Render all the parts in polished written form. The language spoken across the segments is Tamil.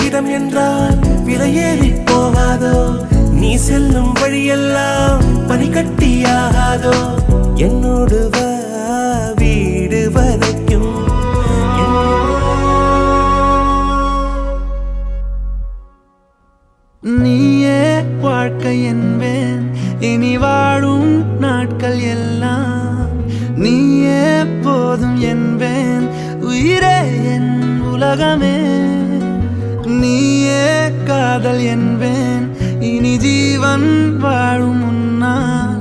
இதம் என்றால் விலையேறி போகாதோ நீ செல்லும் வழியெல்லாம் பனிக்கட்டியாகாதோ என்னோடு வா வீடு வரைக்கும் நீயே வாழ்க்கை என்பேன் இனி வாழும் நாட்கள் எல்லாம் நீயே போதும் என்பேன் உயிரே என் உலகமே நீயே காதல் என்பேன் இனி ஜீவன் வாழும் முன்னால்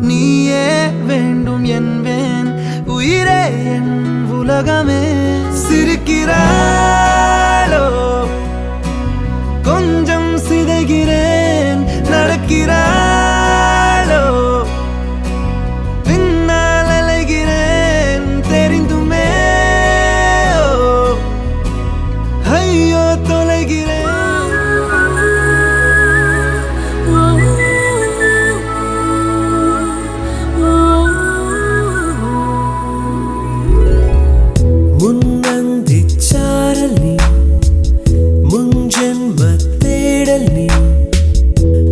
நீயே வேண்டும் என்பேன் உயிரே என் உலகமே சிரிக்கிறாளோ கொஞ்சம் சிதைகிறேன் நடக்கிறாளோ பின்னால் அலைகிறேன் தெரிந்துமே ஐயோ தொலைகிறேன் முன்னந்தி சாரல் நீ முன்ஜென்ம தேடல் நீ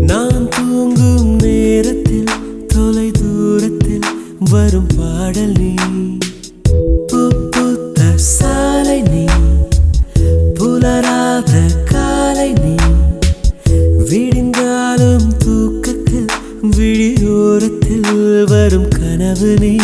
நான் தூங்கும் நேரத்தில் தொலை தூரத்தில் வரும் பாடல் நீ பூத்த சாலை நீ புலராத காலை நீ விடிந்தாலும் தூக்கத்தில் விழியோரத்தில் வரும் கனவு நீ